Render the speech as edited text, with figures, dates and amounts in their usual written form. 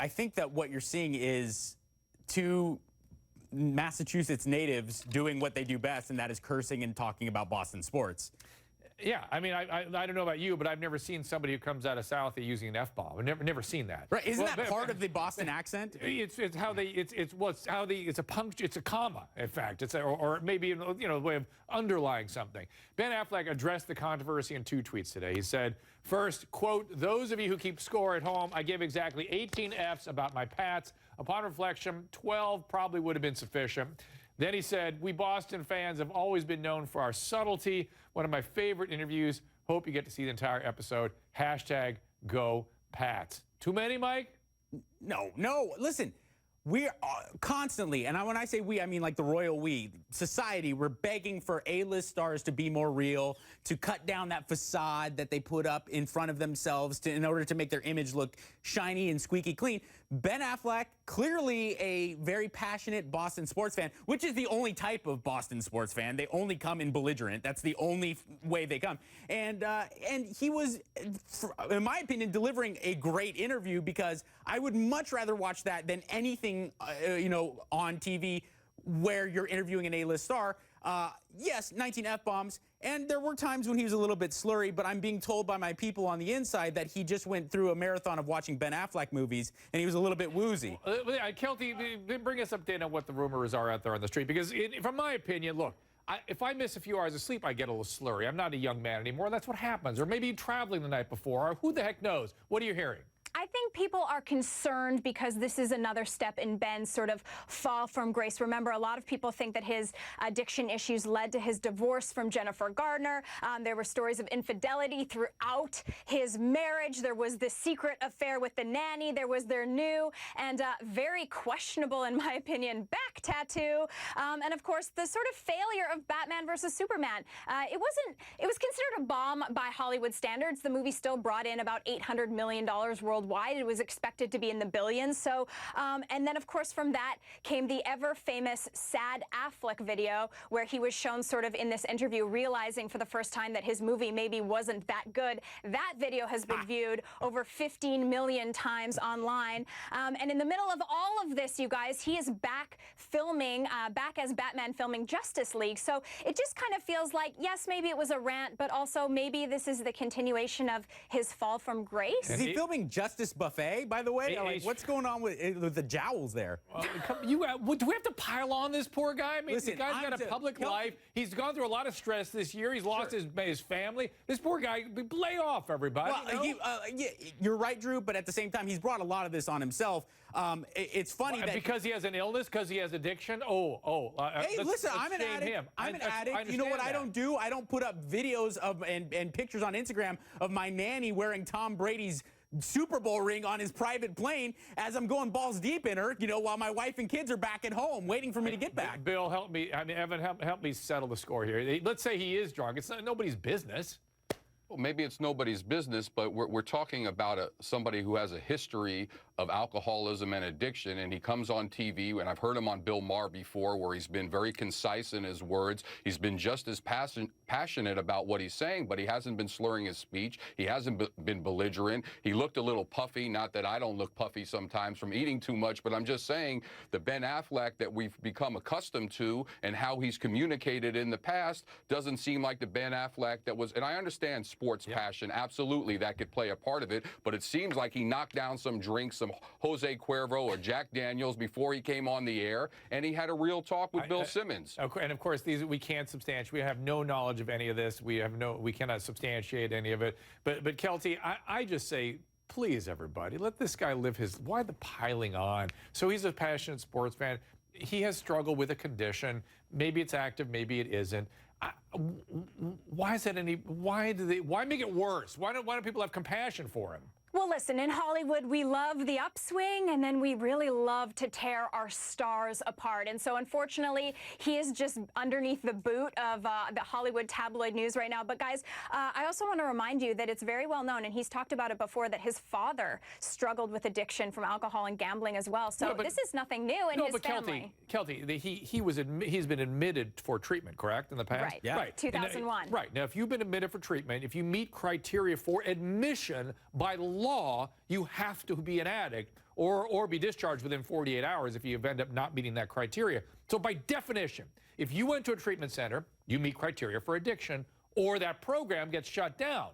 I think that what you're seeing is two Massachusetts natives doing what they do best, and that is cursing and talking about Boston sports. Yeah, I mean, I don't know about you, but I've never seen somebody who comes out of Southie using an F-bomb. I've never seen that. Right? Isn't that part of the Boston accent? It's a comma. In fact, or maybe a way of underlying something. Ben Affleck addressed the controversy in 2 tweets today. He said, first, quote, "Those of you who keep score at home, I give exactly 18 Fs about my Pats. Upon reflection, 12 probably would have been sufficient." Then he said, "We Boston fans have always been known for our subtlety. One of my favorite interviews. Hope you get to see the entire episode. Hashtag go Pats." Too many, Mike? No. Listen, we're constantly, and when I say we, I mean like the royal we, society, we're begging for A-list stars to be more real, to cut down that facade that they put up in front of themselves in order to make their image look shiny and squeaky clean. Ben Affleck, clearly a very passionate Boston sports fan, which is the only type of Boston sports fan. They only come in belligerent. That's the only way they come. And he was, in my opinion, delivering a great interview, because I would much rather watch that than anything, on TV where you're interviewing an A-list star. Yes, 19 F-bombs, and there were times when he was a little bit slurry, but I'm being told by my people on the inside that he just went through a marathon of watching Ben Affleck movies, and he was a little bit woozy. Kelty, bring us up to date on what the rumors are out there on the street, because from my opinion, look, if I miss a few hours of sleep, I get a little slurry. I'm not a young man anymore. That's what happens. Or maybe traveling the night before, or who the heck knows? What are you hearing? I think people are concerned because this is another step in Ben's sort of fall from grace. Remember, a lot of people think that his addiction issues led to his divorce from Jennifer Gardner. There were stories of infidelity throughout his marriage. There was this secret affair with the nanny. There was their new and very questionable, in my opinion, back tattoo. And of course, the sort of failure of Batman versus Superman. It was considered a bomb by Hollywood standards. The movie still brought in about $800 million worldwide. It was expected to be in the billions. So, and then, of course, from that came the ever-famous sad Affleck video, where he was shown sort of in this interview realizing for the first time that his movie maybe wasn't that good. That video has been viewed over 15 million times online. And in the middle of all of this, you guys, he is back filming, back as Batman filming Justice League. So it just kind of feels like, yes, maybe it was a rant, but also maybe this is the continuation of his fall from grace. Is he filming Justice Buffet, by the way? Like, what's going on with the jowls there? Do we have to pile on this poor guy? I mean, Listen, the guy's got a public life. He's gone through a lot of stress this year. He's lost his family. This poor guy, lay off, everybody. Well, yeah, you're right, Drew, but at the same time, he's brought a lot of this on himself. It's funny that because he has an illness, because he has addiction. Hey, listen, I'm an addict. I'm an addict. You know what I don't do? I don't put up videos of and pictures on Instagram of my nanny wearing Tom Brady's Super Bowl ring on his private plane as I'm going balls deep in her, while my wife and kids are back at home waiting for me to get back. Bill, help me. I mean, Evan, help me settle the score here. Let's say he is drunk. It's nobody's business. Well, maybe it's nobody's business, but we're talking about somebody who has a history of alcoholism and addiction, and he comes on TV, and I've heard him on Bill Maher before, where he's been very concise in his words. He's been just as passionate about what he's saying, but he hasn't been slurring his speech. He hasn't been belligerent. He looked a little puffy, not that I don't look puffy sometimes from eating too much, but I'm just saying the Ben Affleck that we've become accustomed to and how he's communicated in the past doesn't seem like the Ben Affleck that was, and I understand sports passion, absolutely, that could play a part of it, but it seems like he knocked down some drinks, some Jose Cuervo or Jack Daniels before he came on the air, and he had a real talk with Bill Simmons. And of course, these we can't substantiate. We have no knowledge of any of this. We cannot substantiate any of it. But Kelty, I just say, please, everybody, let this guy live his. Why the piling on? So he's a passionate sports fan. He has struggled with a condition. Maybe it's active, maybe it isn't. Why is that any? Why make it worse? Why don't people have compassion for him? Well, listen, in Hollywood, we love the upswing, and then we really love to tear our stars apart. And so, unfortunately, he is just underneath the boot of the Hollywood tabloid news right now. But, guys, I also want to remind you that it's very well known, and he's talked about it before, that his father struggled with addiction from alcohol and gambling as well. So this is nothing new in his family. Kelty, he's been admitted for treatment, correct, in the past? Right, yeah. Right. 2001. Right. Now, if you've been admitted for treatment, if you meet criteria for admission by law, you have to be an addict, or be discharged within 48 hours if you end up not meeting that criteria. So by definition, if you went to a treatment center, you meet criteria for addiction, or that program gets shut down.